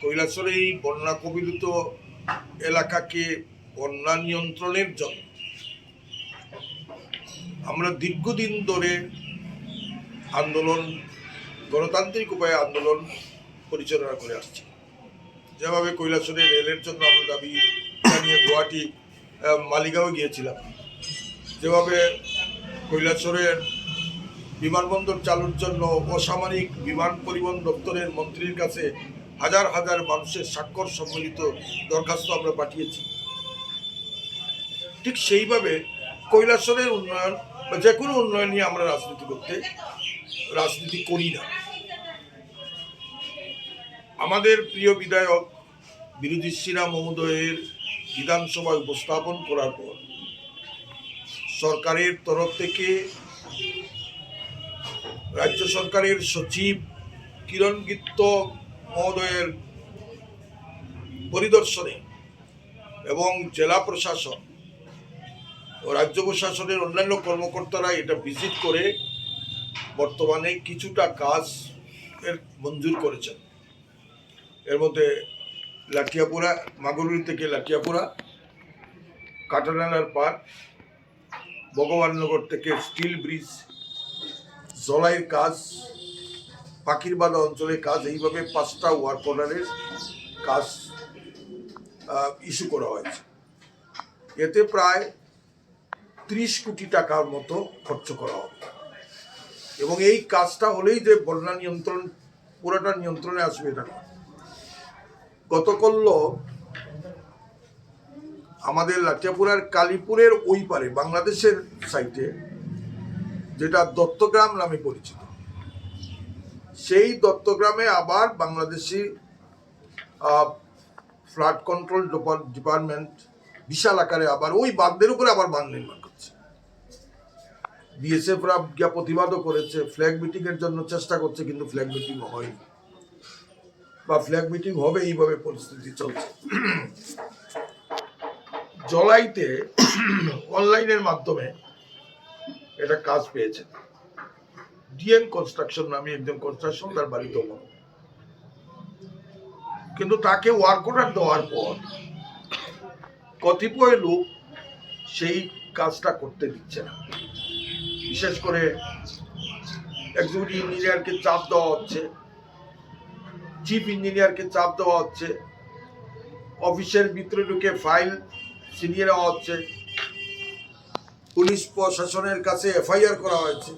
কৈলাসর এই বন্যা কবলিত এলাকাকে বন্যা নিয়ন্ত্রণের জন্য আমরা দীর্ঘদিন ধরে আন্দোলন, গণতান্ত্রিক উপায়ে আন্দোলন পরিচালনা করে আসছি। যেভাবে কৈলাসরে রেলের জন্য আমরা দাবি জানিয়ে গুয়াহাটি, মালিগাঁও গিয়েছিলাম, যেভাবে কৈলাসরের বিমানবন্দর চালুর জন্য অসামরিক বিমান পরিবহন দপ্তরের মন্ত্রীর কাছে হাজার হাজার মানুষের স্বাক্ষর সম্মিলিত দরখাস্ত আমরা পাঠিয়েছি, ঠিক সেইভাবে কৈলাসরের উন্নয়ন বা যে কোনো উন্নয়ন নিয়ে আমরা রাজনীতি করি না। আমাদের প্রিয় বিধায়ক বিরোধী শ্রীরাম মহোদয়ের বিধানসভায় উপস্থাপন করার পর সরকারের তরফ থেকে রাজ্য সরকারের সচিব কিরণ গিত্ত মহোদয়ের পরিদর্শনে এবং জেলা প্রশাসন ও রাজ্য প্রশাসনের অন্যান্য কর্মকর্তারা এটা ভিজিট করে বর্তমানে কিছুটা কাজ এর মঞ্জুর করেছেন। এর মধ্যে লাঠিয়াপুরা, মাগুরুল থেকে লাঠিয়াপুরা, কাটানালার পার, ভগবাননগর থেকে স্টিল ব্রিজ, জলাইয়ের কাজ, পাখিরবাদা অঞ্চলের কাজ, এইভাবে 5টা ওয়ার্ক অর্ডারের কাজ ইস্যু করা হয়েছে। এতে প্রায় 30 কোটি টাকার মতো খরচ করা হবে এবং এই কাজটা হলেই যে বন্যা নিয়ন্ত্রণ পুরোটা নিয়ন্ত্রণে আসবে এটা না। গতকাল আমাদের লাঠিয়াপুরার কালীপুরের ওই পারে বাংলাদেশের সাইটে, যেটা দত্তগ্রাম নামে পরিচিত, সেই দত্তগ্রামে আবার বাংলাদেশি ফ্লাড কন্ট্রোল ডিপার্টমেন্ট বিশাল আকারে আবার ওই বাঁধের উপরে আবার বাঁধ নির্মাণ করছে। বিএসএফরা গিয়া প্রতিবাদও করেছে, ফ্ল্যাগ মিটিং এর জন্য চেষ্টা করছে, কিন্তু ফ্ল্যাগ মিটিং হয়নি বা ফ্ল্যাগ মিটিং হবে, এইভাবে পরিস্থিতি চলছে। জলাইতে অনলাইনের মাধ্যমে এটা কাজ পেয়েছে, ডিএন কনস্ট্রাকশন নামে একজন কনস্ট্রাকশন, তার বাড়ি দমন, কিন্তু তাকে ওয়ার্ক অর্ডার দেওয়ার পর কতিপয় লোক সেই কাজটা করতে দিচ্ছে না। বিশেষ করে এক্সিকিউটিভ ইঞ্জিনিয়ারকে চাপ দেওয়া হচ্ছে, চিফ ইঞ্জিনিয়ারকে চাপ দেওয়া হচ্ছে, অফিসের ভিতরে ঢুকে ফাইল ছিনিয়ে নেওয়া হচ্ছে, পুলিশ প্রশাসনের কাছে এফআইআর করা হয়েছে,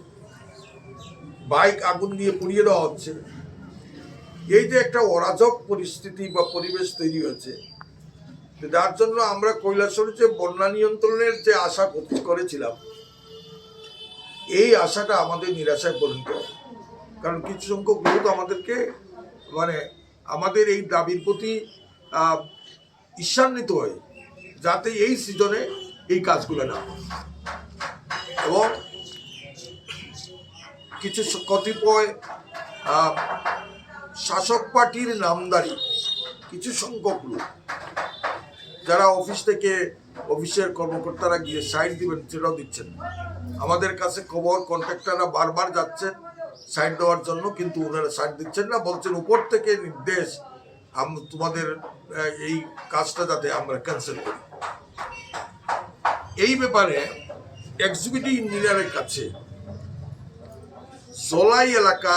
বাইক আগুন দিয়ে পুড়িয়ে দেওয়া হচ্ছে। এই যে একটা অরাজক পরিস্থিতি বা পরিবেশ তৈরি হয়েছে, যার জন্য আমরা কৈলাসরে যে বন্যা নিয়ন্ত্রণের যে আশা করেছিলাম, এই আশাটা আমাদের নিরাশায় পরিণত হয়। কারণ কিছু সংখ্যক লোক আমাদেরকে আমাদের এই দাবির প্রতি ঈর্ষান্বিত হয়, যাতে এই সিজনে এই কাজগুলো না হয়। এবং কিছু কতিপয় শাসক পার্টির নামদারি কিছু সংখ্যক লোক, যারা অফিসের কর্মকর্তারা গিয়ে সাইড দিবেন সেটাও দিচ্ছেন। আমাদের কাছে খবর, কন্ট্রাক্টররা বারবার যাচ্ছে সাইড দেওয়ার জন্য, কিন্তু ওনারা সাইড দিচ্ছেন না, বলছেন উপর থেকে নির্দেশ তোমাদের এই কাজটা যাতে আমরা ক্যান্সেল করি। এই ব্যাপারে এক্সিকিউটিভ ইঞ্জিনিয়ারের কাছে জলাই এলাকা